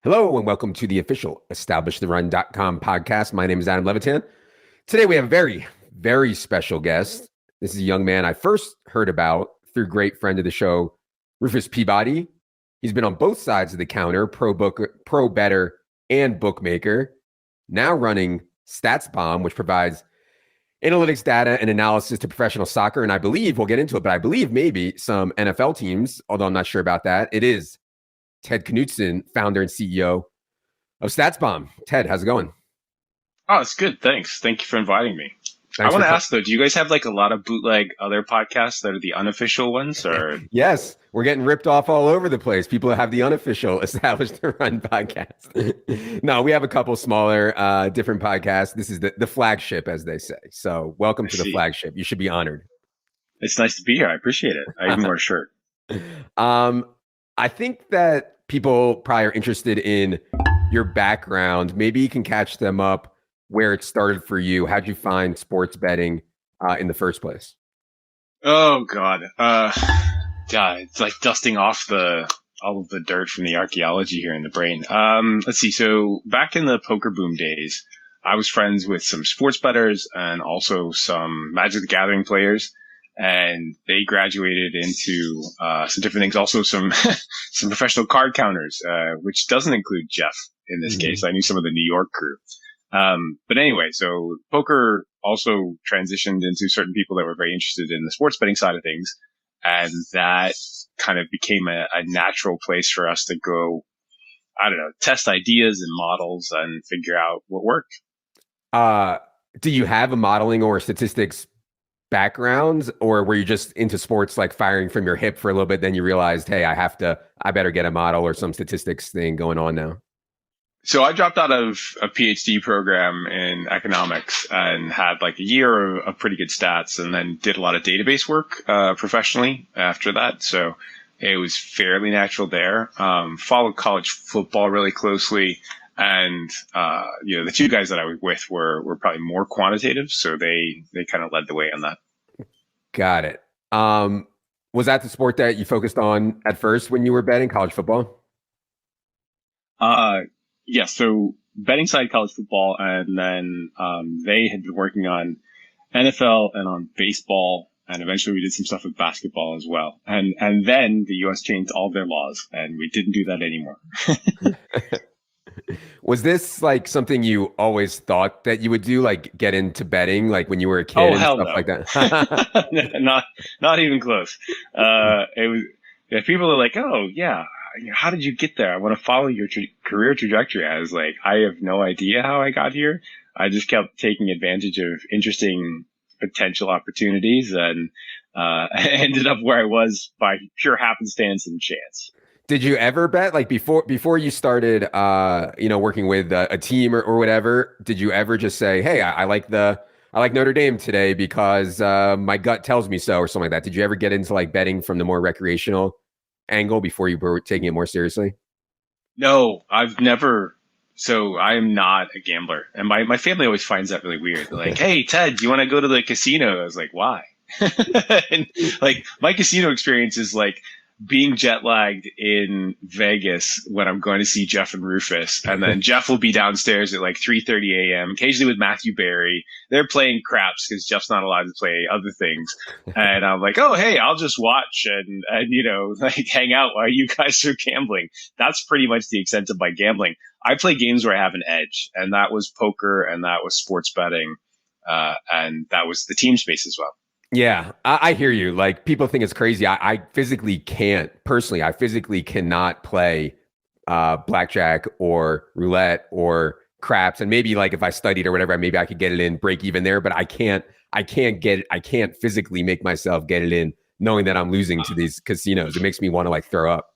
Hello and welcome to the official EstablishTheRun.com podcast. My name is Adam Levitan. Today we have a very, very special guest. This is a young man I first heard about through a great friend of the show, Rufus Peabody. He's been on both sides of the counter, pro bettor, and bookmaker. Now running Statsbomb, which provides analytics data and analysis to professional soccer. And I believe, we'll get into it, but I believe maybe some NFL teams, although I'm not sure about that. It is Ted Knutson, founder and CEO of Statsbomb. Ted, how's it going? Oh, it's good. Thanks. Thank you for inviting me. I want to ask though, do you guys have like a lot of bootleg other podcasts that are the unofficial ones or? Yes, we're getting ripped off all over the place. People have the unofficial Established the Run podcast. No, we have a couple smaller, different podcasts. This is the flagship, as they say. So welcome to the flagship. You should be honored. It's nice to be here. I appreciate it. I even wore a shirt. I think that people probably are interested in your background. Maybe you can catch them up where it started for you. How'd you find sports betting in the first place? Oh God. It's like dusting off all of the dirt from the archaeology here in the brain. Let's see. So back in the poker boom days, I was friends with some sports bettors and also some Magic the Gathering players. And they graduated into some different things. Also some some professional card counters, which doesn't include Jeff in this case. I knew some of the New York crew. But anyway, so poker also transitioned into certain people that were very interested in the sports betting side of things. And that kind of became a natural place for us to go, I don't know, test ideas and models and figure out what worked. Do you have a modeling or statistics backgrounds, or were you just into sports, like firing from your hip for a little bit, then you realized, hey, I better get a model or some statistics thing going on now? So I dropped out of a PhD program in economics and had like a year of pretty good stats, and then did a lot of database work professionally after that. So it was fairly natural there. Followed college football really closely. And, the two guys that I was with were probably more quantitative. So they kind of led the way on that. Got it. Was that the sport that you focused on at first when you were betting, college football? Yeah. So betting side college football. And then, they had been working on NFL and on baseball. And eventually we did some stuff with basketball as well. And then the US changed all their laws and we didn't do that anymore. Was this like something you always thought that you would do, like get into betting, like when you were a kid and stuff like that? Not even close. It was, people are like, oh yeah, how did you get there? I want to follow your career trajectory. I was like, I have no idea how I got here. I just kept taking advantage of interesting potential opportunities and I ended up where I was by pure happenstance and chance. Did you ever bet, like before you started, working with a team or whatever? Did you ever just say, "Hey, I like Notre Dame today because my gut tells me so," or something like that? Did you ever get into like betting from the more recreational angle before you were taking it more seriously? No, I've never. So I am not a gambler, and my family always finds that really weird. They're like, "Hey, Ted, do you want to go to the casino?" I was like, "Why?" And like my casino experience is like being jet lagged in Vegas when I'm going to see Jeff and Rufus. And then Jeff will be downstairs at like 3:30 a.m., occasionally with Matthew Berry. They're playing craps because Jeff's not allowed to play other things. And I'm like, oh, hey, I'll just watch and like hang out while you guys are gambling. That's pretty much the extent of my gambling. I play games where I have an edge, and that was poker and that was sports betting. And that was the team space as well. Yeah, I hear you. Like people think it's crazy. I physically can't, personally, I physically cannot play blackjack or roulette or craps. And maybe like if I studied or whatever, maybe I could get it in, break even there, but I can't physically make myself get it in knowing that I'm losing to these casinos. It makes me want to like throw up.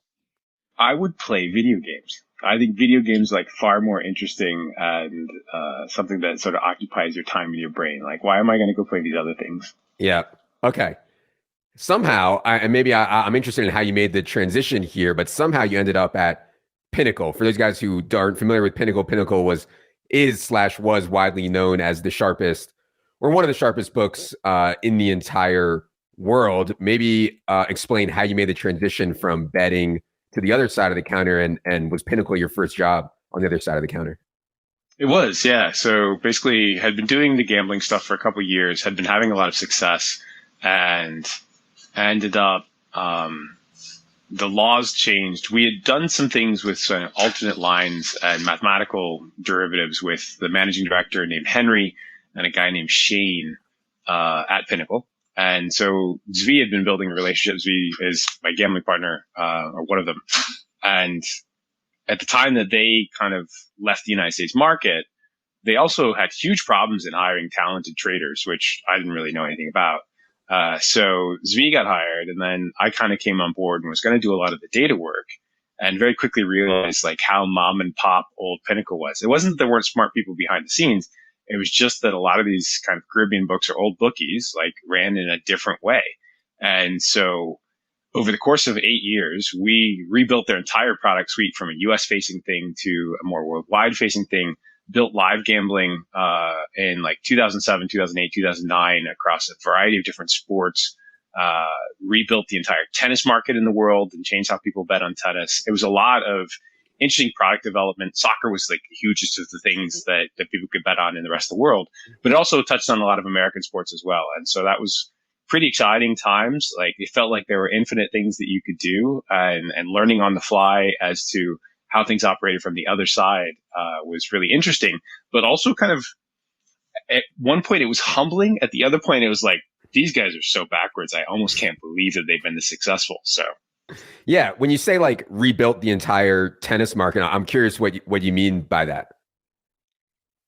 I would play video games. I think video games like far more interesting and something that sort of occupies your time in your brain. Like, why am I going to go play these other things? Yeah. Okay. Somehow, I'm interested in how you made the transition here, but somehow you ended up at Pinnacle. For those guys who aren't familiar with Pinnacle, Pinnacle was widely known as the sharpest, or one of the sharpest books in the entire world. Maybe explain how you made the transition from betting to the other side of the counter, and was Pinnacle your first job on the other side of the counter? It was, yeah. So basically had been doing the gambling stuff for a couple of years, had been having a lot of success, and ended up, the laws changed. We had done some things with some alternate lines and mathematical derivatives with the managing director named Henry and a guy named Shane at Pinnacle. And so Zvi had been building relationships. Zvi is my gambling partner, or one of them. And at the time that they kind of left the United States market, they also had huge problems in hiring talented traders, which I didn't really know anything about. So Zvi got hired, and then I kind of came on board and was going to do a lot of the data work, and very quickly realized like how mom and pop old Pinnacle was. It wasn't that there weren't smart people behind the scenes. It was just that a lot of these kind of Caribbean books or old bookies like ran in a different way. And so over the course of 8 years, we rebuilt their entire product suite from a US facing thing to a more worldwide facing thing, built live gambling in like 2007, 2008, 2009 across a variety of different sports, rebuilt the entire tennis market in the world and changed how people bet on tennis. It was a lot of interesting product development. Soccer was like the hugest of the things that people could bet on in the rest of the world, but it also touched on a lot of American sports as well. And so that was pretty exciting times. Like it felt like there were infinite things that you could do, and learning on the fly as to how things operated from the other side was really interesting, but also kind of at one point it was humbling. At the other point, it was like, these guys are so backwards. I almost can't believe that they've been this successful. So yeah, when you say like rebuilt the entire tennis market, I'm curious what you mean by that.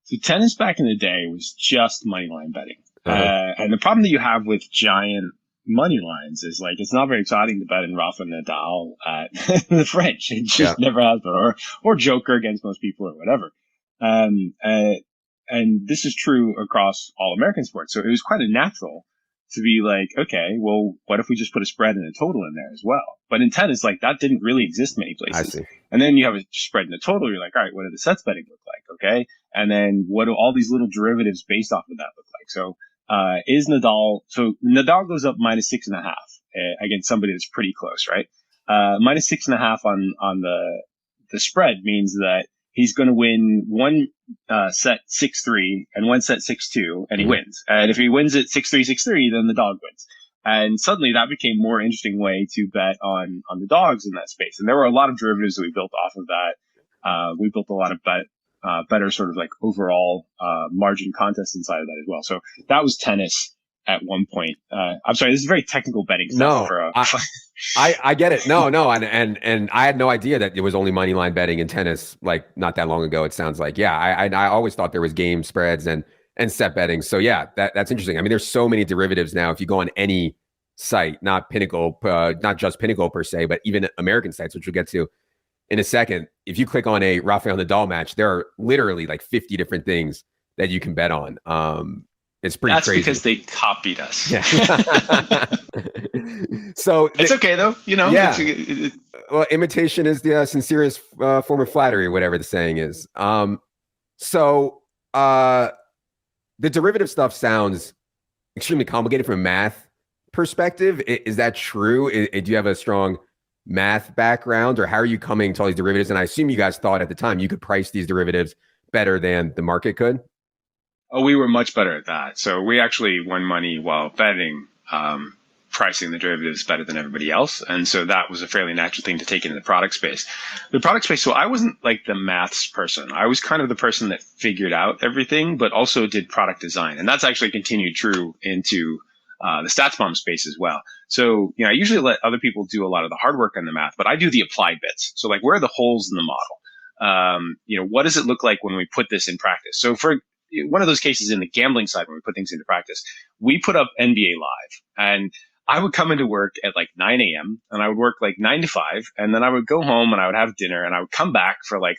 So tennis back in the day was just money line betting. And the problem that you have with giant money lines is like, it's not very exciting to bet in Rafa Nadal at the French. It just never has been, or Joker against most people or whatever. And this is true across all American sports. So it was quite a natural to be like, okay, well, what if we just put a spread and a total in there as well? But in tennis, like that didn't really exist many places. And then you have a spread and a total. You're like, all right, what do the sets betting look like? Okay. And then what do all these little derivatives based off of that look like? So, so Nadal goes up -6.5 against somebody that's pretty close, right? -6.5 on the spread means that he's going to win one set 6-3 and one set 6-2, and he wins. And if he wins it 6-3, 6-3, then the dog wins. And suddenly that became a more interesting way to bet on the dogs in that space. And there were a lot of derivatives that we built off of that. We built a lot of better sort of like overall margin contests inside of that as well. So that was tennis at one point. I'm sorry, this is very technical betting stuff. No, I get it. No, and I had no idea that it was only money line betting in tennis like not that long ago. It sounds like, yeah, I always thought there was game spreads and set betting. So yeah, that's interesting. I mean, there's so many derivatives now. If you go on any site, not Pinnacle, not just Pinnacle per se, but even American sites, which we'll get to in a second, if you click on a Rafael Nadal match, there are literally like 50 different things that you can bet on. It's pretty crazy. That's because they copied us. Yeah. So it's okay though, you know. Yeah. Well, imitation is the sincerest form of flattery, whatever the saying is. So the derivative stuff sounds extremely complicated from a math perspective. Is that true? Do you have a strong math background, or how are you coming to all these derivatives? And I assume you guys thought at the time you could price these derivatives better than the market could. Oh, we were much better at that. So we actually won money while betting, pricing the derivatives better than everybody else. And so that was a fairly natural thing to take into the product space. The product space, so I wasn't like the maths person. I was kind of the person that figured out everything, but also did product design. And that's actually continued true into the Statsbomb space as well. So, you know, I usually let other people do a lot of the hard work on the math, but I do the applied bits. So like, where are the holes in the model? You know, what does it look like when we put this in practice? So for one of those cases in the gambling side, when we put things into practice, we put up NBA Live, and I would come into work at like 9 a.m. and I would work like 9 to 5, and then I would go home and I would have dinner, and I would come back for like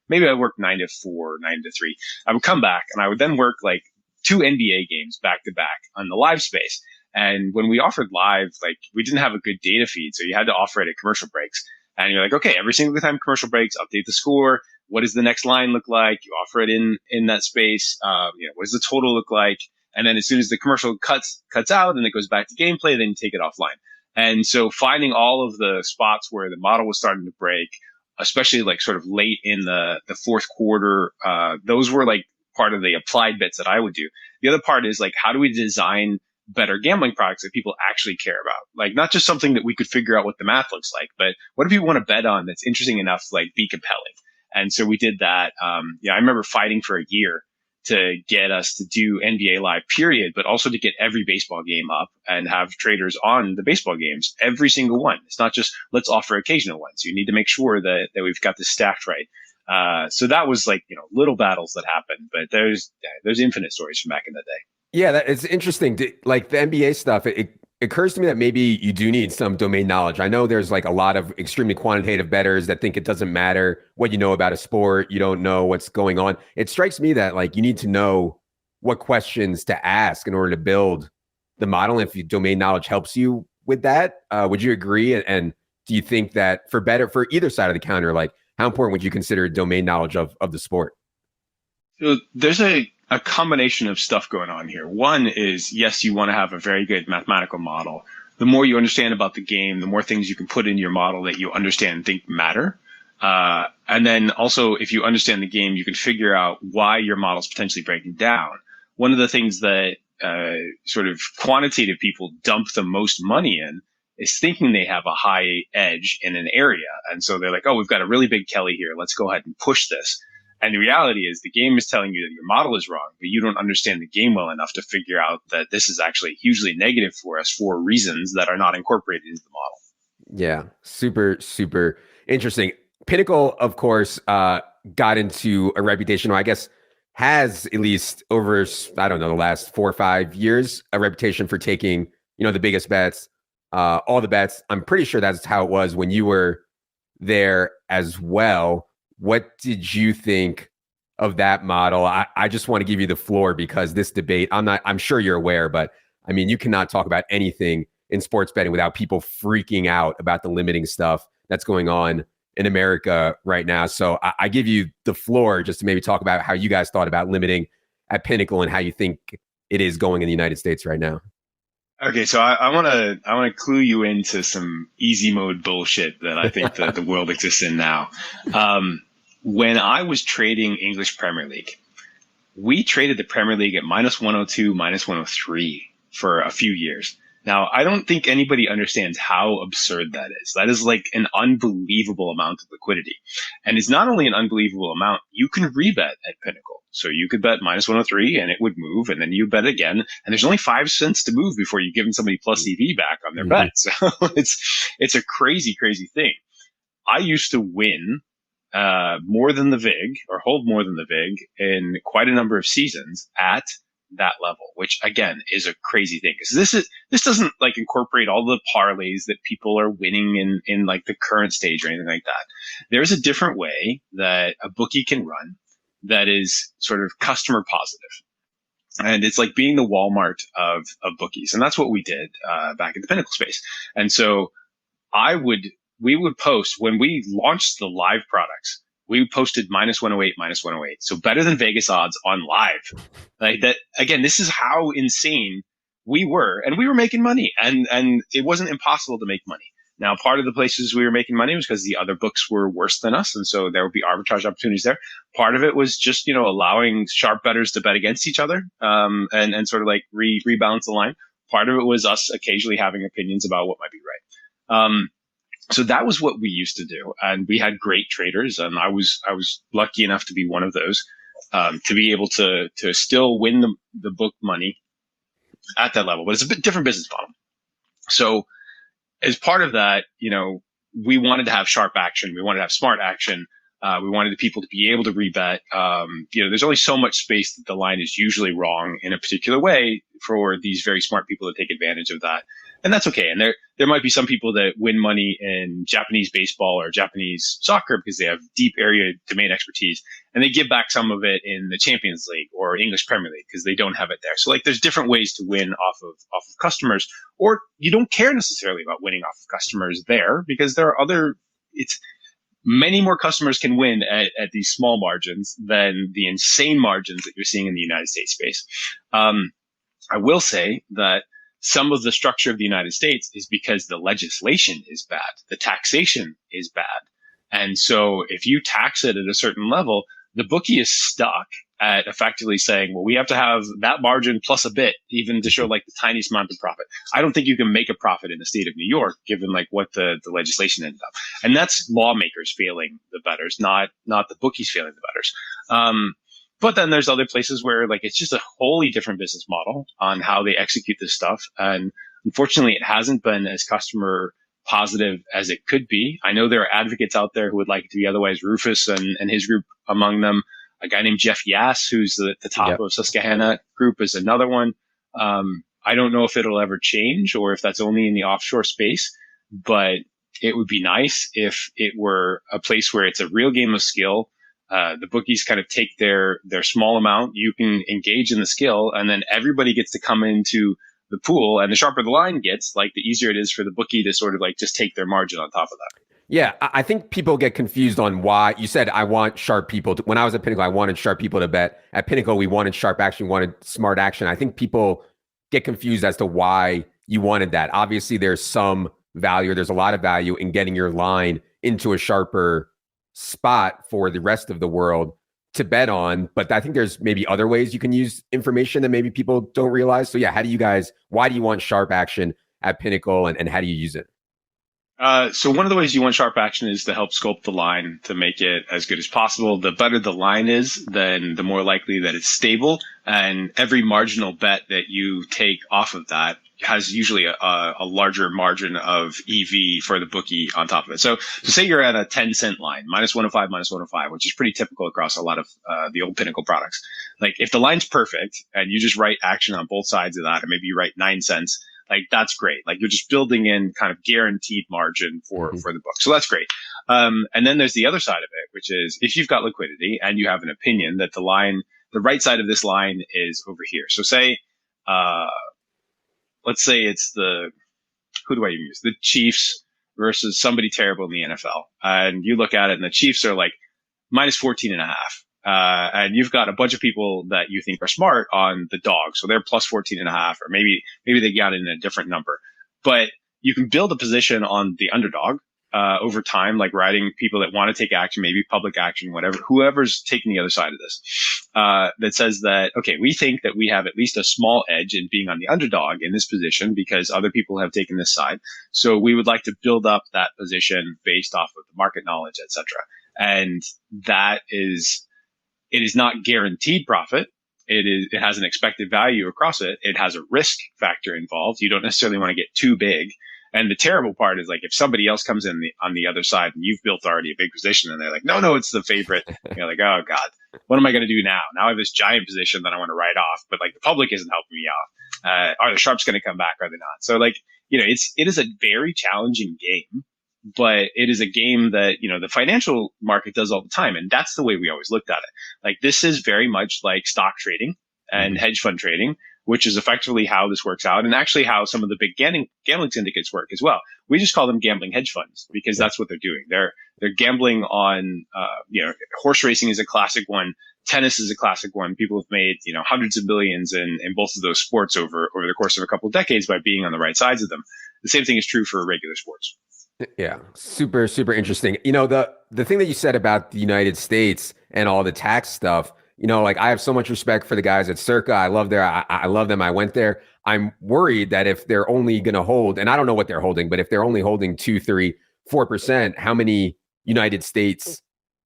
maybe I worked 9 to 4, 9 to 3. I would come back and I would then work like 2 NBA games back to back on the live space. And when we offered live, like we didn't have a good data feed, so you had to offer it at commercial breaks. And you're like, okay, every single time commercial breaks, update the score. What does the next line look like? You offer it in that space. You know, what does the total look like? And then as soon as the commercial cuts out and it goes back to gameplay, then you take it offline. And so finding all of the spots where the model was starting to break, especially like sort of late in the fourth quarter, those were like part of the applied bits that I would do. The other part is like, how do we design better gambling products that people actually care about? Like not just something that we could figure out what the math looks like, but what do people want to bet on that's interesting enough to like be compelling? And so we did that. I remember fighting for a year to get us to do NBA Live, period, but also to get every baseball game up and have traders on the baseball games, every single one. It's not just let's offer occasional ones. You need to make sure that we've got this stacked right. So that was like, little battles that happened, but there's infinite stories from back in the day. Yeah, it's interesting. Like the NBA stuff, it occurs to me that maybe you do need some domain knowledge. I know there's like a lot of extremely quantitative bettors that think it doesn't matter what you know about a sport. You don't know what's going on. It strikes me that like you need to know what questions to ask in order to build the model. If domain knowledge helps you with that, would you agree? And do you think that for either side of the counter, like how important would you consider domain knowledge of the sport? So there's a combination of stuff going on here. One is, yes, you want to have a very good mathematical model. The more you understand about the game, the more things you can put in your model that you understand and think matter. And then also, if you understand the game, you can figure out why your model is potentially breaking down. One of the things that sort of quantitative people dump the most money in is thinking they have a high edge in an area. And so they're like, oh, we've got a really big Kelly here. Let's go ahead and push this. And the reality is the game is telling you that your model is wrong, but you don't understand the game well enough to figure out that this is actually hugely negative for us for reasons that are not incorporated into the model. Yeah, super, super interesting. Pinnacle, of course, got into a reputation, or I guess has at least over, I don't know, the last 4 or 5 years, a reputation for taking, the biggest bets, all the bets. I'm pretty sure that's how it was when you were there as well. What did you think of that model? I just want to give you the floor because this debate, I'm sure you're aware, but I mean, you cannot talk about anything in sports betting without people freaking out about the limiting stuff that's going on in America right now. So I give you the floor just to maybe talk about how you guys thought about limiting at Pinnacle and how you think it is going in the United States right now. Okay, so I want to clue you into some easy mode bullshit that I think that the world exists in now. When I was trading English Premier League, we traded the Premier League at minus 102, minus 103 for a few years. Now, I don't think anybody understands how absurd that is. That is like an unbelievable amount of liquidity. And it's not only an unbelievable amount, you can rebet at Pinnacle. So you could bet minus 103 and it would move, and then you bet again. And there's only 5 cents to move before you've given somebody plus EV back on their bet. So it's a crazy, crazy thing. I used to win more than the VIG, or hold more than the VIG, in quite a number of seasons at that level, which again is a crazy thing, because this doesn't like incorporate all the parlays that people are winning in like the current stage or anything like that. There's a different way that a bookie can run that is sort of customer positive. And it's like being the Walmart of bookies. And that's what we did back in the Pinnacle space. And so we would post, when we launched the live products, we posted minus 108, minus 108. So better than Vegas odds on live. Like that, again, this is how insane we were. And we were making money. And it wasn't impossible to make money. Now, part of the places we were making money was because the other books were worse than us. And so there would be arbitrage opportunities there. Part of it was just, allowing sharp bettors to bet against each other, and sort of like rebalance the line. Part of it was us occasionally having opinions about what might be right. So that was what we used to do. And we had great traders. And I was lucky enough to be one of those, to be able to still win the book money at that level. But it's a bit different business model. So as part of that, we wanted to have sharp action. We wanted to have smart action. We wanted the people to be able to rebet. There's only so much space that the line is usually wrong in a particular way for these very smart people to take advantage of that. And that's okay. And there might be some people that win money in Japanese baseball or Japanese soccer because they have deep area domain expertise, and they give back some of it in the Champions League or English Premier League because they don't have it there. So like there's different ways to win off of customers, or you don't care necessarily about winning off of customers there because there are many more customers can win at these small margins than the insane margins that you're seeing in the United States space. I will say that some of the structure of the United States is because the legislation is bad. The taxation is bad. And so if you tax it at a certain level, the bookie is stuck at effectively saying, well, we have to have that margin plus a bit, even to show like the tiniest amount of profit. I don't think you can make a profit in the state of New York, given like what the legislation ended up. And that's lawmakers failing the bettors, not the bookies failing the bettors. But then there's other places where like it's just a wholly different business model on how they execute this stuff. And unfortunately, it hasn't been as customer positive as it could be. I know there are advocates out there who would like it to be otherwise. Rufus and his group among them. A guy named Jeff Yass, who's the top of Susquehanna Group, is another one. I don't know if it'll ever change or if that's only in the offshore space, but it would be nice if it were a place where it's a real game of skill. The bookies kind of take their small amount. You can engage in the skill, and then everybody gets to come into the pool. And the sharper the line gets, like the easier it is for the bookie to sort of like just take their margin on top of that. Yeah, I think people get confused on why you said I want sharp people. When I was at Pinnacle, I wanted sharp people to bet. At Pinnacle, we wanted sharp action, we wanted smart action. I think people get confused as to why you wanted that. Obviously, there's some value. There's a lot of value in getting your line into a sharper spot for the rest of the world to bet on. But I think there's maybe other ways you can use information that maybe people don't realize. So yeah, why do you want sharp action at Pinnacle and how do you use it? So one of the ways you want sharp action is to help sculpt the line to make it as good as possible. The better the line is, then the more likely that it's stable. And every marginal bet that you take off of that has usually a larger margin of EV for the bookie on top of it. So say you're at a 10-cent line, minus 105, which is pretty typical across a lot of the old Pinnacle products. Like if the line's perfect and you just write action on both sides of that, or maybe you write 9 cents, like that's great. Like you're just building in kind of guaranteed margin for the book. So that's great. And then there's the other side of it, which is if you've got liquidity and you have an opinion that the right side of this line is over here. So say, let's say it's who do I use? The Chiefs versus somebody terrible in the NFL. And you look at it and the Chiefs are like minus 14.5. And you've got a bunch of people that you think are smart on the dog. So they're plus 14.5, or maybe they got in a different number, but you can build a position on the underdog, over time, like riding people that want to take action, maybe public action, whatever, whoever's taking the other side of this, that says that, okay, we think that we have at least a small edge in being on the underdog in this position because other people have taken this side. So we would like to build up that position based off of the market knowledge, et cetera. And it is not guaranteed profit. It has an expected value across it. It has a risk factor involved. You don't necessarily want to get too big. And the terrible part is like if somebody else comes in on the other side and you've built already a big position and they're like, no, it's the favorite. You're like, oh God, what am I going to do now? Now I have this giant position that I want to write off, but like the public isn't helping me out. Are the sharps going to come back? Are they not? So like, it is a very challenging game, but it is a game that, the financial market does all the time. And that's the way we always looked at it. Like this is very much like stock trading and hedge fund trading, which is effectively how this works out, and actually how some of the big gambling syndicates work as well. We just call them gambling hedge funds because that's what they're doing. They're gambling on, horse racing is a classic one. Tennis is a classic one. People have made, hundreds of billions in both of those sports over the course of a couple of decades by being on the right sides of them. The same thing is true for regular sports. Yeah. Super, super interesting. The thing that you said about the United States and all the tax stuff, like I have so much respect for the guys at Circa. I love them. I went there. I'm worried that if they're only going to hold, and I don't know what they're holding, but if they're only holding 2, 3, 4%, how many United States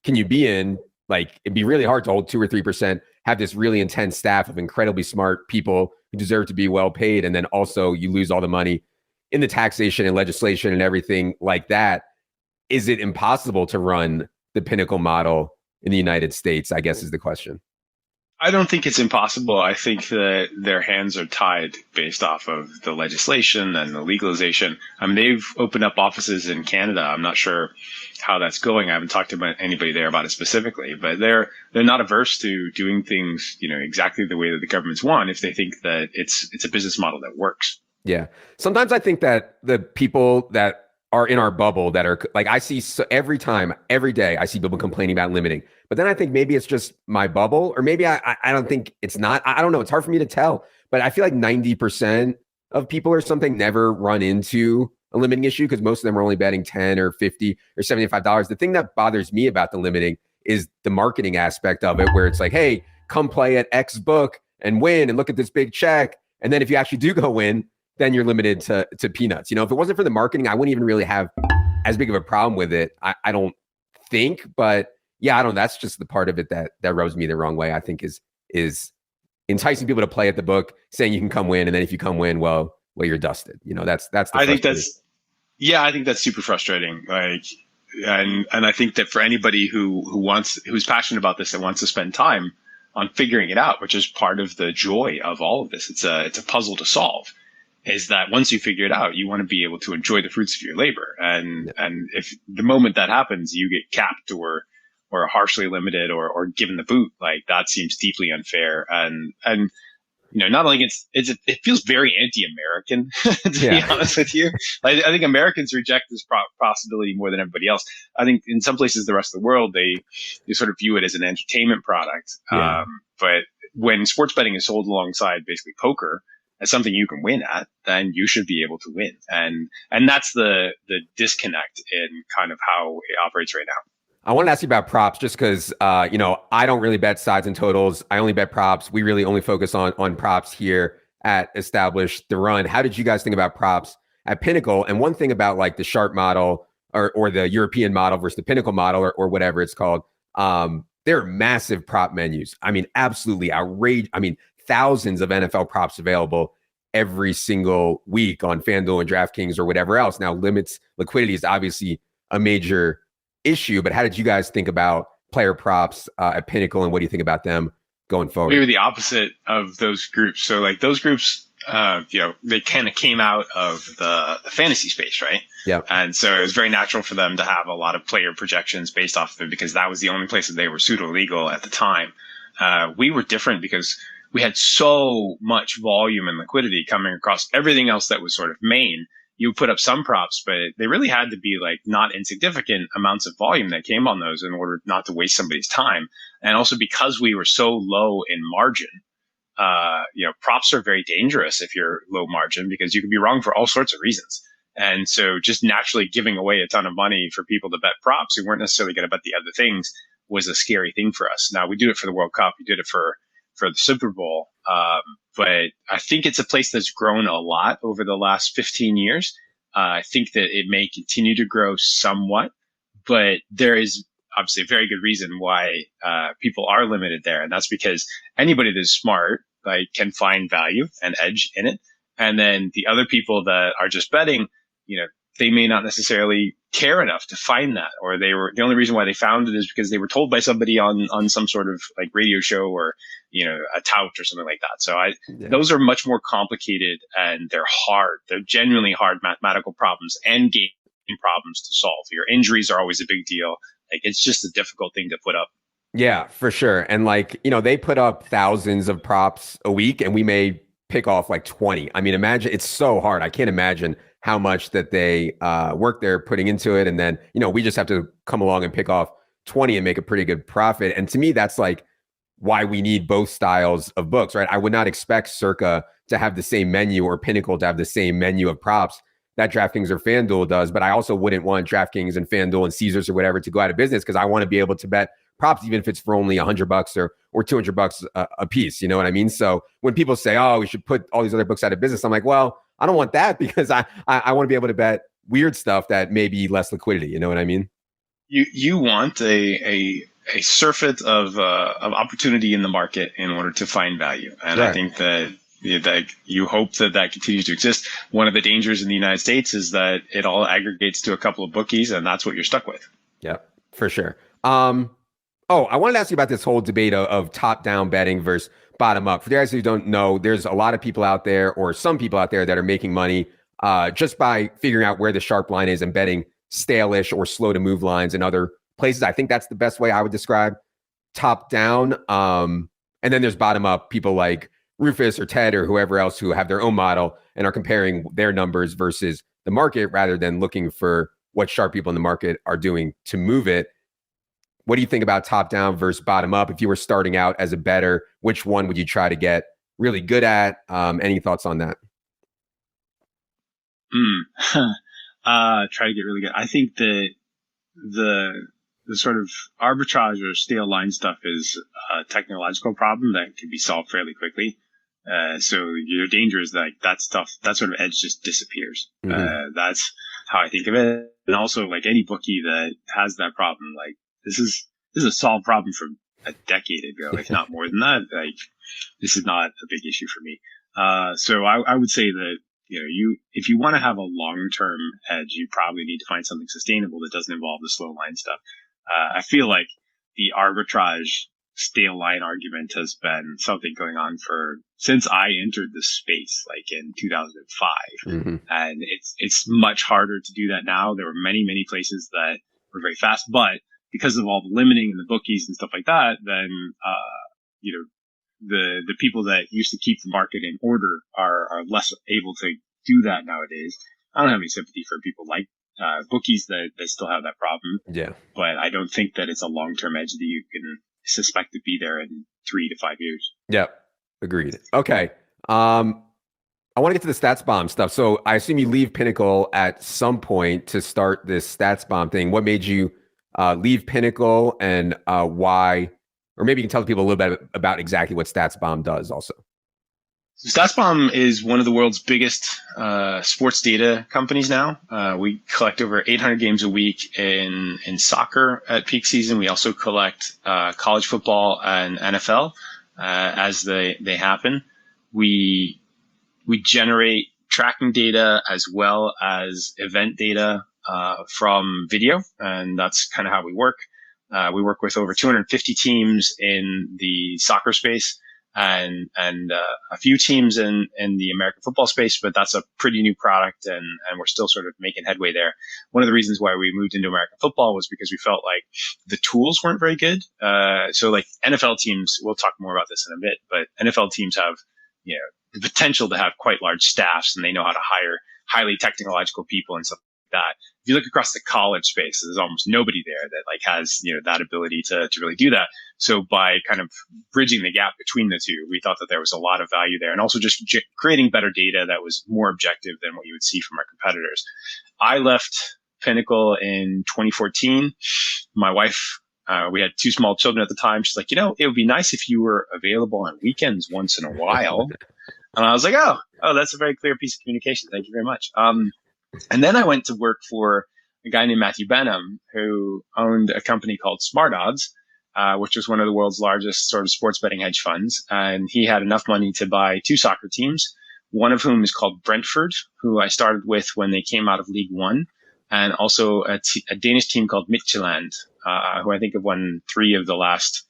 can you be in? Like it'd be really hard to hold 2 or 3%, have this really intense staff of incredibly smart people who deserve to be well paid. And then also you lose all the money in the taxation and legislation and everything like that. Is it impossible to run the Pinnacle model in the United States, I guess is the question. I don't think it's impossible. I think that their hands are tied based off of the legislation and the legalization. They've opened up offices in Canada. I'm not sure how that's going. I haven't talked to anybody there about it specifically, but they're not averse to doing things, exactly the way that the governments want if they think that it's a business model that works. Yeah. Sometimes I think that the people that are in our bubble that are like, I see every day I see people complaining about limiting, but then I think maybe it's just my bubble, or maybe I don't think it's not. I don't know. It's hard for me to tell, but I feel like 90% of people or something never run into a limiting issue because most of them are only betting 10 or 50 or $75. The thing that bothers me about the limiting is the marketing aspect of it, where it's like, hey, come play at X book and win and look at this big check. And then if you actually do go win, then you're limited to peanuts. If it wasn't for the marketing, I wouldn't even really have as big of a problem with it. I don't think, but yeah, I don't know. That's just the part of it that rubs me the wrong way, I think is enticing people to play at the book, saying you can come win. And then if you come win, well, you're dusted. That's the I think I think that's super frustrating. And I think that for anybody who's passionate about this and wants to spend time on figuring it out, which is part of the joy of all of this, it's a puzzle to solve, is that once you figure it out, you want to be able to enjoy the fruits of your labor. And if the moment that happens, you get capped or harshly limited or given the boot, like that seems deeply unfair. And not only it feels very anti-American, to be honest with you. I think Americans reject this possibility more than everybody else. I think in some places, the rest of the world, they sort of view it as an entertainment product. Yeah. But when sports betting is sold alongside basically poker as something you can win at, then you should be able to win. And that's the disconnect in kind of how it operates right now. I want to ask you about props just because, I don't really bet sides and totals. I only bet props. We really only focus on props here at Establish the Run. How did you guys think about props at Pinnacle? And one thing about like the Sharp model or the European model versus the Pinnacle model or whatever it's called, there are massive prop menus. I mean, absolutely outrageous. I mean, thousands of NFL props available every single week on FanDuel and DraftKings or whatever else. Now, limits liquidity is obviously a major issue, but how did you guys think about player props at Pinnacle, and what do you think about them going forward? We were the opposite of those groups. So like those groups, they kind of came out of the fantasy space, right? Yeah. And so it was very natural for them to have a lot of player projections based off of it because that was the only place that they were pseudo legal at the time. We were different because we had so much volume and liquidity coming across everything else that was sort of main. You put up some props, but they really had to be like not insignificant amounts of volume that came on those in order not to waste somebody's time. And also because we were so low in margin, props are very dangerous if you're low margin because you can be wrong for all sorts of reasons. And so just naturally giving away a ton of money for people to bet props who weren't necessarily going to bet the other things was a scary thing for us. Now we do it for the World Cup. We did it for the Super Bowl. But I think it's a place that's grown a lot over the last 15 years. I think that it may continue to grow somewhat, but there is obviously a very good reason why people are limited there. And that's because anybody that's smart can find value and edge in it. And then the other people that are just betting, they may not necessarily care enough to find that, or the only reason why they found it is because they were told by somebody on some sort of like radio show or, a tout or something like that. So those are much more complicated and they're hard. They're genuinely hard mathematical problems and game problems to solve. Your injuries are always a big deal. Like it's just a difficult thing to put up. Yeah, for sure. And they put up thousands of props a week and we may pick off like 20. I mean, imagine it's so hard. I can't imagine how much that they work they're putting into it. And then, we just have to come along and pick off 20 and make a pretty good profit. And to me, that's like why we need both styles of books, right? I would not expect Circa to have the same menu or Pinnacle to have the same menu of props that DraftKings or FanDuel does. But I also wouldn't want DraftKings and FanDuel and Caesars or whatever to go out of business because I want to be able to bet props, even if it's for only $100 or $200 a piece. You know what I mean? So when people say, oh, we should put all these other books out of business, I'm like, well, I don't want that because I want to be able to bet weird stuff that may be less liquidity. You know what I mean? You want a surfeit of opportunity in the market in order to find value. And right. I think that you hope that continues to exist. One of the dangers in the United States is that it all aggregates to a couple of bookies and that's what you're stuck with. Yeah, for sure. I wanted to ask you about this whole debate of top-down betting versus bottom-up. For the guys who don't know, there's a lot of people out there or some people out there that are making money just by figuring out where the sharp line is and betting stale-ish or slow-to-move lines in other places. I think that's the best way I would describe top-down. And then there's bottom-up, people like Rufus or Ted or whoever else who have their own model and are comparing their numbers versus the market rather than looking for what sharp people in the market are doing to move it. What do you think about top down versus bottom up? If you were starting out as a bettor, which one would you try to get really good at? Any thoughts on that? Try to get really good. I think that the sort of arbitrage or stale line stuff is a technological problem that can be solved fairly quickly. So your danger is that that stuff, that sort of edge just disappears. That's how I think of it. And also, like any bookie that has that problem, like this is a solved problem from a decade ago, if not more than that. Like this is not a big issue for me. So I would say that, if you want to have a long-term hedge, you probably need to find something sustainable that doesn't involve the slow line stuff. I feel like the arbitrage stale line argument has been something going on since I entered the space, like in 2005. And it's much harder to do that now. There were many, many places that were very fast, but because of all the limiting and the bookies and stuff like that, then, the people that used to keep the market in order are less able to do that nowadays. I don't have any sympathy for people like bookies that still have that problem. Yeah. But I don't think that it's a long-term edge that you can suspect to be there in 3 to 5 years. Yep. Agreed. Okay. I want to get to the Statsbomb stuff. So I assume you leave Pinnacle at some point to start this Statsbomb thing. What made you leave Pinnacle, and why? Or maybe you can tell people a little bit about exactly what Statsbomb does also. So Statsbomb is one of the world's biggest sports data companies now. We collect over 800 games a week in soccer at peak season. We also collect college football and NFL as they happen. We generate tracking data as well as event data from video, and that's kind of how we work. We work with over 250 teams in the soccer space and a few teams in the American football space, but that's a pretty new product, and we're still sort of making headway there. One of the reasons why we moved into American football was because we felt like the tools weren't very good. So like NFL teams, we'll talk more about this in a bit, but NFL teams have, the potential to have quite large staffs, and they know how to hire highly technological people and stuff like that. If you look across the college space, there's almost nobody there that like has, that ability to really do that. So by kind of bridging the gap between the two, we thought that there was a lot of value there, and also just creating better data that was more objective than what you would see from our competitors. I left Pinnacle in 2014. My wife, we had 2 small children at the time. She's like, it would be nice if you were available on weekends once in a while. And I was like, oh, that's a very clear piece of communication. Thank you very much. And then I went to work for a guy named Matthew Benham, who owned a company called Smart Odds, which was one of the world's largest sort of sports betting hedge funds. And he had enough money to buy 2 soccer teams, one of whom is called Brentford, who I started with when they came out of League One, and also a Danish team called Midtjylland, who I think have won 3 of the last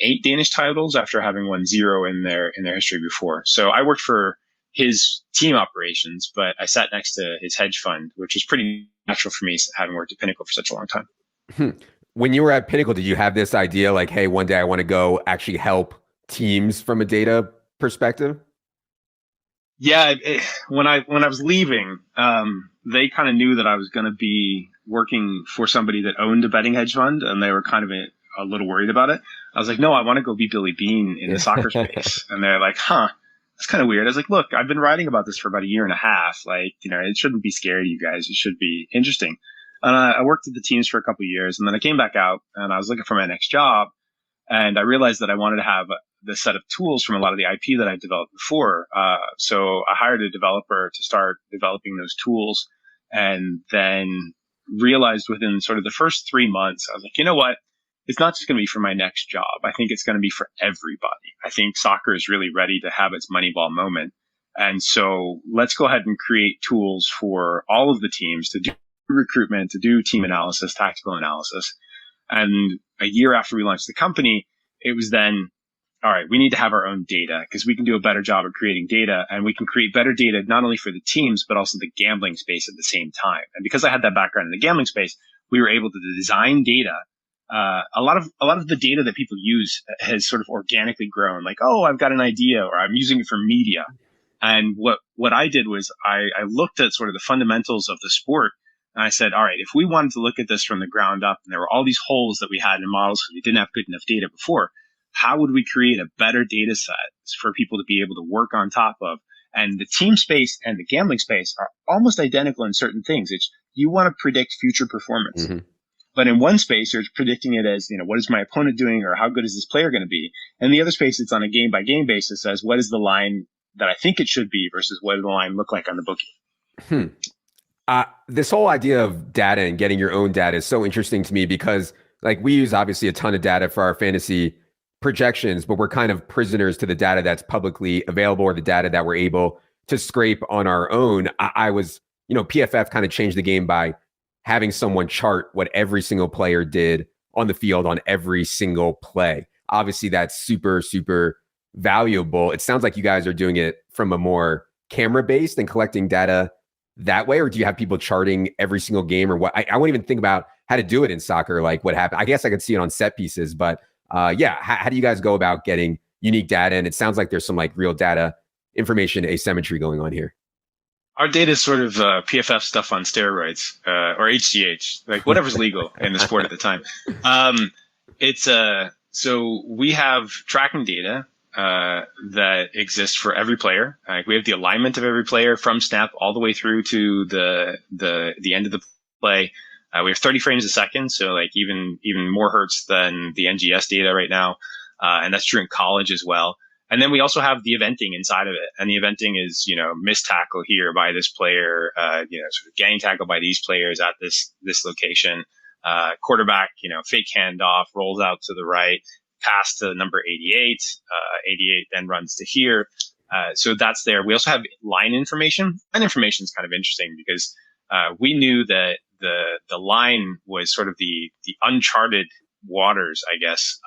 8 Danish titles after having won 0 in their history before. So I worked for his team operations, but I sat next to his hedge fund, which was pretty natural for me having worked at Pinnacle for such a long time. When you were at Pinnacle, did you have this idea like, hey, one day I want to go actually help teams from a data perspective? Yeah, when I was leaving, they kind of knew that I was going to be working for somebody that owned a betting hedge fund, and they were kind of a little worried about it. I was like, no, I want to go be Billy Bean in the soccer space. And they're like, that's kind of weird. I was like, look, I've been writing about this for about 1.5 years. Like, it shouldn't be scary to you guys. It should be interesting. And I worked at the teams for a couple of years, and then I came back out and I was looking for my next job. And I realized that I wanted to have this set of tools from a lot of the IP that I developed before. So I hired a developer to start developing those tools, and then realized within sort of the first 3 months, I was like, you know what? It's not just going to be for my next job. I think it's going to be for everybody. I think soccer is really ready to have its Moneyball moment. And so let's go ahead and create tools for all of the teams to do recruitment, to do team analysis, tactical analysis. And a year after we launched the company, it was then, all right, we need to have our own data because we can do a better job of creating data, and we can create better data not only for the teams, but also the gambling space at the same time. And because I had that background in the gambling space, we were able to design data. A lot of the data that people use has sort of organically grown. Like, oh, I've got an idea, or I'm using it for media. And what I did was I looked at sort of the fundamentals of the sport, and I said, all right, if we wanted to look at this from the ground up, and there were all these holes that we had in models because we didn't have good enough data before, how would we create a better data set for people to be able to work on top of And the team space and the gambling space are almost identical in certain things. It's you want to predict future performance. Mm-hmm. But in one space, you're predicting it as, what is my opponent doing or how good is this player going to be? And the other space, it's on a game by game basis as what is the line that I think it should be versus what does the line look like on the bookie. This whole idea of data and getting your own data is so interesting to me because like we use obviously a ton of data for our fantasy projections, but we're kind of prisoners to the data that's publicly available or the data that we're able to scrape on our own. I was, PFF kind of changed the game by having someone chart what every single player did on the field on every single play. Obviously, that's super, super valuable. It sounds like you guys are doing it from a more camera-based and collecting data that way, or do you have people charting every single game or what? I won't even think about how to do it in soccer, like what happened. I guess I could see it on set pieces, but how do you guys go about getting unique data? And it sounds like there's some like real data information asymmetry going on here. Our data is sort of PFF stuff on steroids or HGH, like whatever's legal in the sport at the time. So we have tracking data that exists for every player. We have the alignment of every player from snap all the way through to the end of the play. We have 30 frames a second, so like even more hertz than the NGS data right now, and that's true in college as well. And then we also have the eventing inside of it, and the eventing is missed tackle here by this player, sort of gang tackle by these players at this location. Quarterback, fake handoff, rolls out to the right, pass to number 88. 88 then runs to here. So that's there. We also have line information. Line information is kind of interesting because we knew that the line was sort of the uncharted waters, I guess,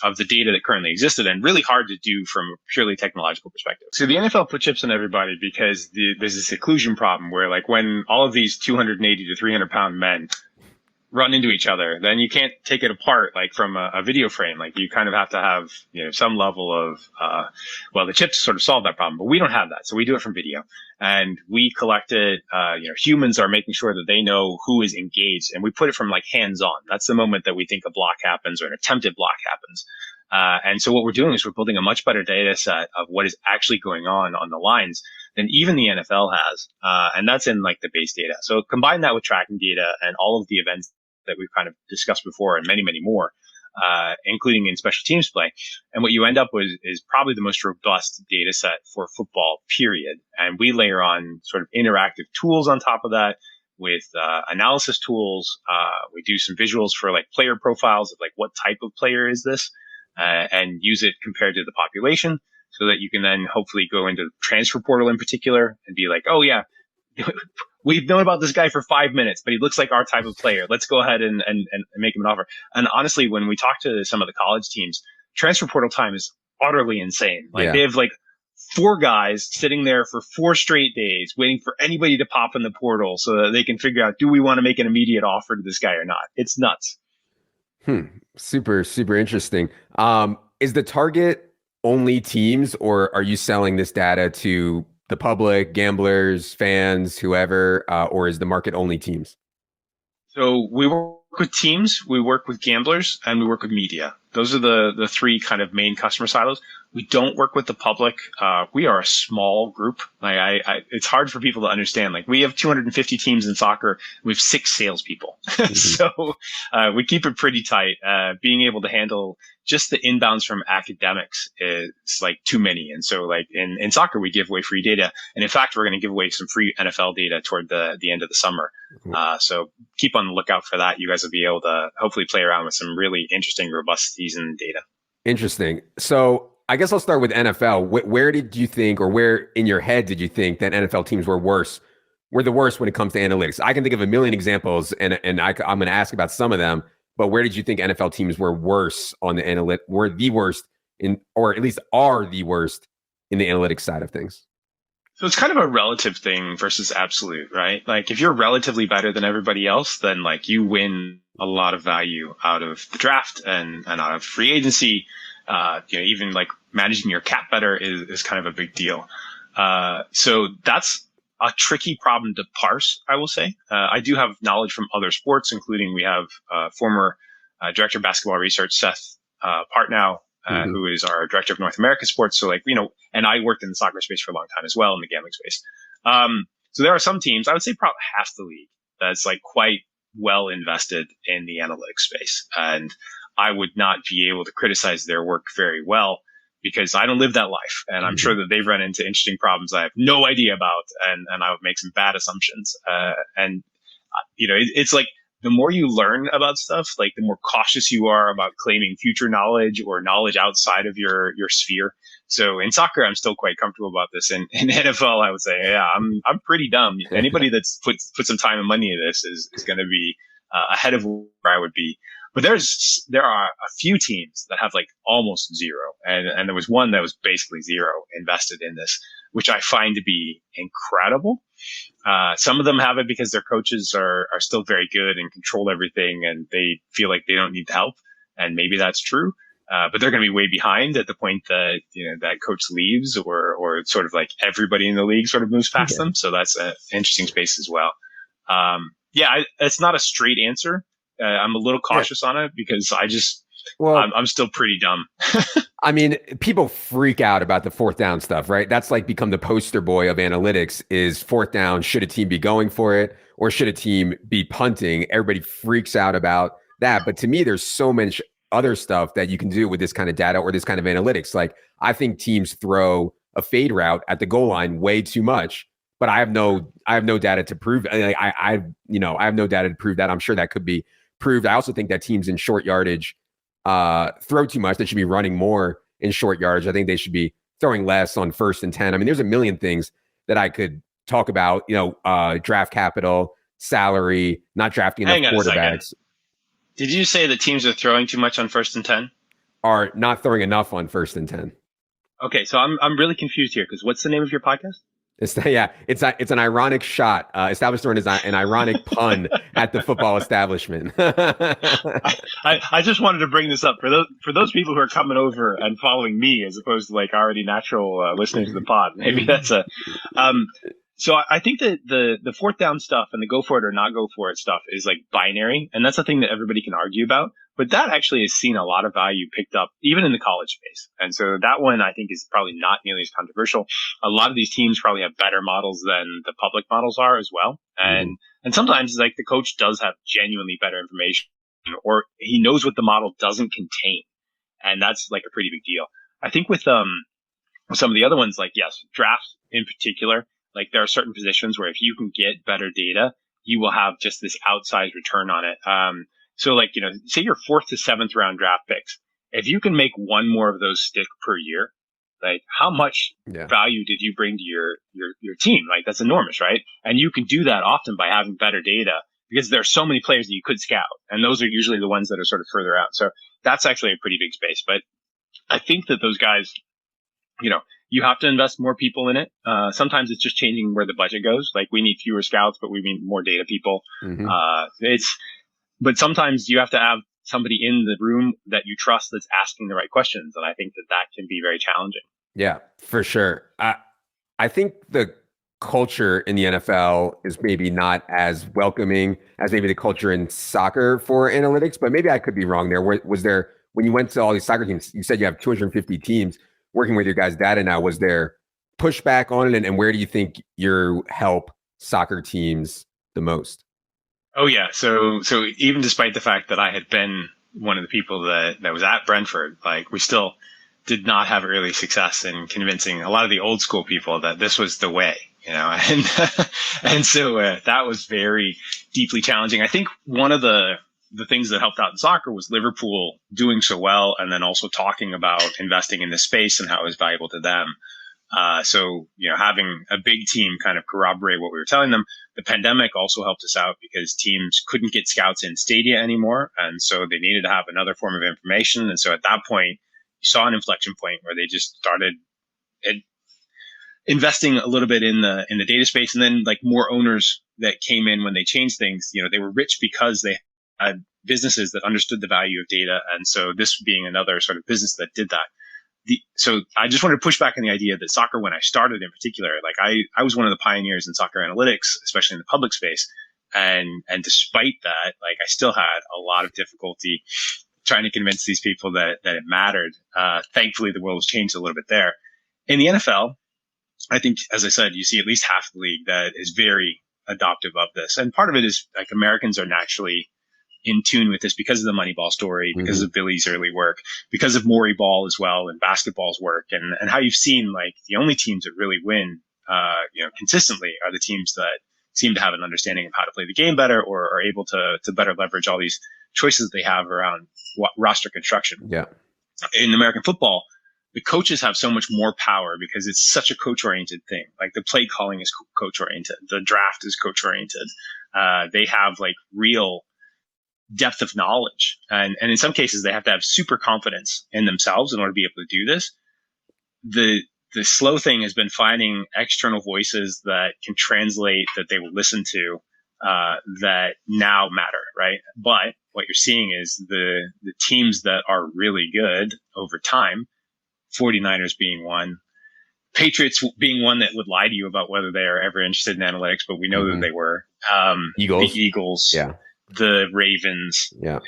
of the data that currently existed and really hard to do from a purely technological perspective. So the NFL put chips on everybody because there's this occlusion problem where like when all of these 280 to 300 pound men run into each other, then you can't take it apart like from a video frame. Like you kind of have to have some level of the chips sort of solve that problem, but we don't have that, so we do it from video, and we collect it. Humans are making sure that they know who is engaged, and we put it from like hands on. That's the moment that we think a block happens or an attempted block happens. And so what we're doing is we're building a much better data set of what is actually going on the lines than even the NFL has. And that's in like the base data. So combine that with tracking data and all of the events that we've kind of discussed before and many, many more, including in special teams play. And what you end up with is probably the most robust data set for football, period. And we layer on sort of interactive tools on top of that with analysis tools. We do some visuals for like player profiles of like what type of player is this, and use it compared to the population so that you can then hopefully go into the transfer portal in particular and be like, oh yeah, we've known about this guy for 5 minutes, but he looks like our type of player. Let's go ahead and make him an offer. And honestly, when we talk to some of the college teams, transfer portal time is utterly insane. Like they have like 4 guys sitting there for 4 straight days waiting for anybody to pop in the portal so that they can figure out, do we want to make an immediate offer to this guy or not? It's nuts. Super, super interesting. Is the target only teams, or are you selling this data to the public, gamblers, fans, whoever, or is the market only teams? So we work with teams, we work with gamblers, and we work with media. Those are the 3 kind of main customer silos. We don't work with the public. We are a small group. Like it's hard for people to understand. Like we have 250 teams in soccer. We have 6 salespeople. So we keep it pretty tight. Being able to handle just the inbounds from academics is like too many. And so like in soccer, we give away free data. And in fact, we're going to give away some free NFL data toward the end of the summer. So keep on the lookout for that. You guys will be able to hopefully play around with some really interesting, robust season data. Interesting. So I guess I'll start with NFL. Where did you think, or where in your head did you think that NFL teams were the worst when it comes to analytics? I can think of a million examples, and I'm going to ask about some of them. But where did you think NFL teams were worse on the were the worst in, or at least are the worst in the analytics side of things? So it's kind of a relative thing versus absolute, right? Like if you're relatively better than everybody else, then like you win a lot of value out of the draft and out of free agency. Even like managing your cap better is kind of a big deal. So that's a tricky problem to parse, I will say. I do have knowledge from other sports, including we have former director of basketball research, Seth Partnow, Mhm. who is our director of North American sports. So and I worked in the soccer space for a long time as well, in the gambling space. So there are some teams, I would say probably half the league, that's like quite well invested in the analytics space. And I would not be able to criticize their work very well because I don't live that life. And I'm sure that they've run into interesting problems I have no idea about. And I would make some bad assumptions. It's like the more you learn about stuff, like the more cautious you are about claiming future knowledge or knowledge outside of your sphere. So in soccer, I'm still quite comfortable about this. In NFL, I would say, yeah, I'm pretty dumb. Anybody that's put some time and money into this is going to be ahead of where I would be. But there are a few teams that have like almost zero, and there was one that was basically zero invested in this, which I find to be incredible. Some of them have it because their coaches are still very good and control everything, and they feel like they don't need help, and maybe that's true. But they're going to be way behind at the point that that coach leaves, or sort of like everybody in the league sort of moves past them. So that's an interesting space as well. It's not a straight answer. I'm a little cautious on it because I'm still pretty dumb. I mean, people freak out about the fourth down stuff, right? That's like become the poster boy of analytics is fourth down. Should a team be going for it or should a team be punting? Everybody freaks out about that. But to me, there's so much other stuff that you can do with this kind of data or this kind of analytics. Like I think teams throw a fade route at the goal line way too much, but I have no data to prove. Like I have no data to prove that. I'm sure that could be proved. I also think that teams in short yardage throw too much. They should be running more in short yardage. I think they should be throwing less on 1st and 10. I mean, there's a million things that I could talk about, draft capital, salary, not drafting enough quarterbacks. Did you say the teams are throwing too much on 1st and 10? Are not throwing enough on 1st and 10. Okay, so I'm really confused here because what's the name of your podcast? It's an ironic shot, established as an ironic pun at the football establishment. I just wanted to bring this up for those people who are coming over and following me as opposed to like already natural listening to the pod. Maybe that's So I think that the fourth down stuff and the go for it or not go for it stuff is like binary, and that's a thing that everybody can argue about. But that actually has seen a lot of value picked up even in the college space. And so that one I think is probably not nearly as controversial. A lot of these teams probably have better models than the public models are as well. And sometimes like the coach does have genuinely better information or he knows what the model doesn't contain. And that's like a pretty big deal. I think with some of the other ones, like yes, drafts in particular, like there are certain positions where if you can get better data, you will have just this outsized return on it. So like, say your 4th to 7th round draft picks, if you can make one more of those stick per year, like how much value did you bring to your team? Like that's enormous, right? And you can do that often by having better data because there are so many players that you could scout. And those are usually the ones that are sort of further out. So that's actually a pretty big space. But I think that those guys, you have to invest more people in it. Sometimes it's just changing where the budget goes. Like we need fewer scouts, but we need more data people. But sometimes you have to have somebody in the room that you trust that's asking the right questions. And I think that can be very challenging. Yeah, for sure. I think the culture in the NFL is maybe not as welcoming as maybe the culture in soccer for analytics, but maybe I could be wrong there. Was there, when you went to all these soccer teams, you said you have 250 teams working with your guys' data now, was there pushback on it? And where do you think you help soccer teams the most? Oh yeah. So even despite the fact that I had been one of the people that was at Brentford, like we still did not have early success in convincing a lot of the old school people that this was the way, and so that was very deeply challenging. I think one of the things that helped out in soccer was Liverpool doing so well and then also talking about investing in this space and how it was valuable to them. So having a big team kind of corroborate what we were telling them. The pandemic also helped us out because teams couldn't get scouts in stadia anymore. And so they needed to have another form of information. And so at that point, you saw an inflection point where they just started investing a little bit in the data space. And then like more owners that came in when they changed things, they were rich because they had businesses that understood the value of data. And so this being another sort of business that did that. So I just wanted to push back on the idea that soccer, when I started in particular, like I was one of the pioneers in soccer analytics, especially in the public space. And despite that, like I still had a lot of difficulty trying to convince these people that it mattered. Thankfully, the world has changed a little bit there. In the NFL, I think, as I said, you see at least half the league that is very adoptive of this. And part of it is like Americans are naturally in tune with this because of the Moneyball story, because of Billy's early work, because of Maury Ball as well and basketball's work, and how you've seen like the only teams that really win, consistently are the teams that seem to have an understanding of how to play the game better or are able to better leverage all these choices they have around roster construction. Yeah. In American football, the coaches have so much more power because it's such a coach-oriented thing. Like the play calling is coach-oriented. The draft is coach-oriented. They have like real depth of knowledge. And in some cases, they have to have super confidence in themselves in order to be able to do this. The slow thing has been finding external voices that can translate, that they will listen to, that now matter, right? But what you're seeing is the teams that are really good over time, 49ers being one, Patriots being one that would lie to you about whether they are ever interested in analytics, but we know that they were. Eagles. The Eagles, yeah. The Ravens, yeah.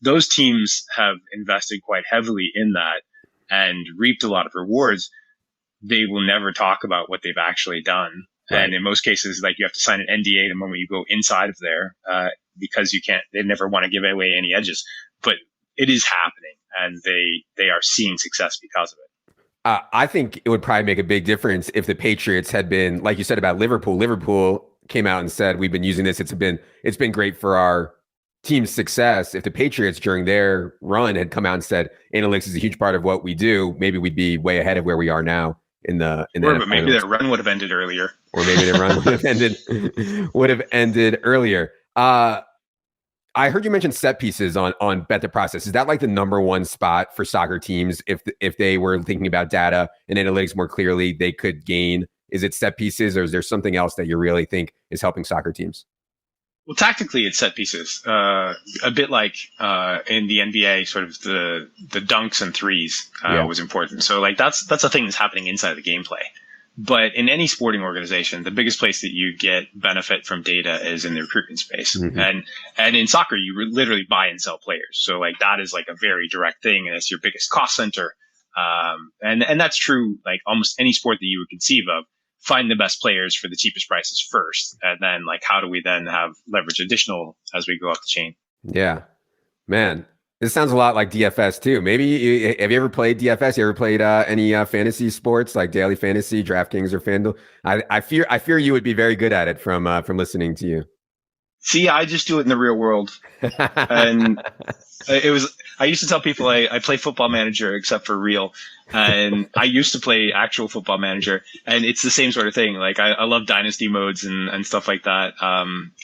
Those teams have invested quite heavily in that and reaped a lot of rewards. They will never talk about what they've actually done. Right. And in most cases, like you have to sign an NDA the moment you go inside of there, because they never want to give away any edges, but it is happening and they are seeing success because of it. I think it would probably make a big difference if the Patriots had been, like you said about Liverpool. Liverpool came out and said, we've been using this. It's been great for our team's success. If the Patriots during their run had come out and said, analytics is a huge part of what we do, maybe we'd be way ahead of where we are now but maybe their run would have ended earlier. Or maybe their run would have ended earlier. I heard you mention set pieces on Bet the Process. Is that like the number one spot for soccer teams? If they were thinking about data and analytics more clearly, they could gain. Is it set pieces, or is there something else that you really think is helping soccer teams? Well, tactically, it's set pieces. A bit like in the NBA, sort of the dunks and threes was important. So like that's a thing that's happening inside the gameplay. But in any sporting organization, the biggest place that you get benefit from data is in the recruitment space. And in soccer, you literally buy and sell players. So like that is like a very direct thing, and it's your biggest cost center. And that's true like almost any sport that you would conceive of. Find the best players for the cheapest prices first, and then like how do we then have leverage additional as we go up the chain? Yeah, man, this sounds a lot like DFS too. Maybe have you ever played DFS? You ever played any fantasy sports like daily fantasy, DraftKings or FanDuel? I fear you would be very good at it from listening to you. See, I just do it in the real world, and I used to tell people I play Football Manager except for real. And I used to play actual Football Manager, and it's the same sort of thing. Like I love Dynasty modes and stuff like that.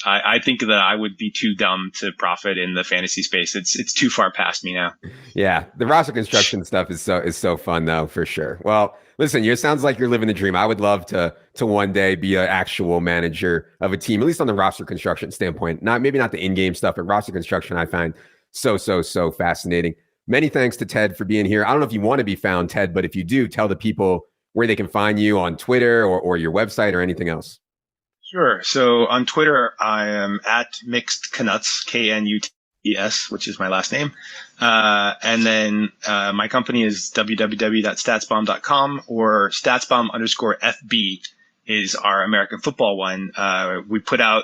I think that I would be too dumb to profit in the fantasy space. It's too far past me now. Yeah. The roster construction stuff is so fun though, for sure. Well, listen, it sounds like you're living the dream. I would love to one day be an actual manager of a team, at least on the roster construction standpoint. Maybe not the in-game stuff, but roster construction I find so fascinating. Many thanks to Ted for being here. I don't know if you want to be found, Ted, but if you do, tell the people where they can find you on Twitter or your website or anything else. Sure. So on Twitter, I am at Mixed Knuts, Knuts, which is my last name. And then my company is www.statsbomb.com, or statsbomb_FB is our American football one. We put out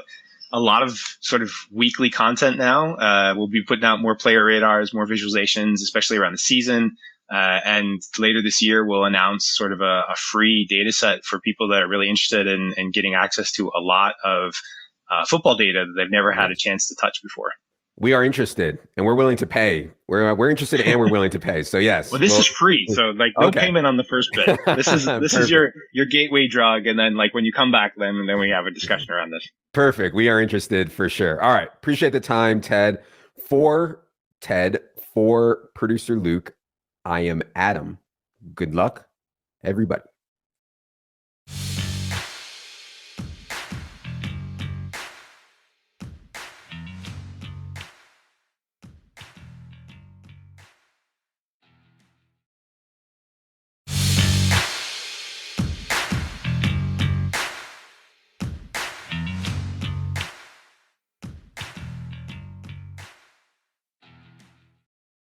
a lot of sort of weekly content now. We'll be putting out more player radars, more visualizations, especially around the season. And later this year, we'll announce sort of a free data set for people that are really interested in getting access to a lot of football data that they've never had a chance to touch before. We are interested, and we're willing to pay. We're interested, and we're willing to pay. So yes. Well, this is free, so like no payment on the first bit. This is your gateway drug, and then like when you come back, then we have a discussion around this. Perfect. We are interested for sure. All right. Appreciate the time, Ted. For producer Luke, I am Adam. Good luck, everybody.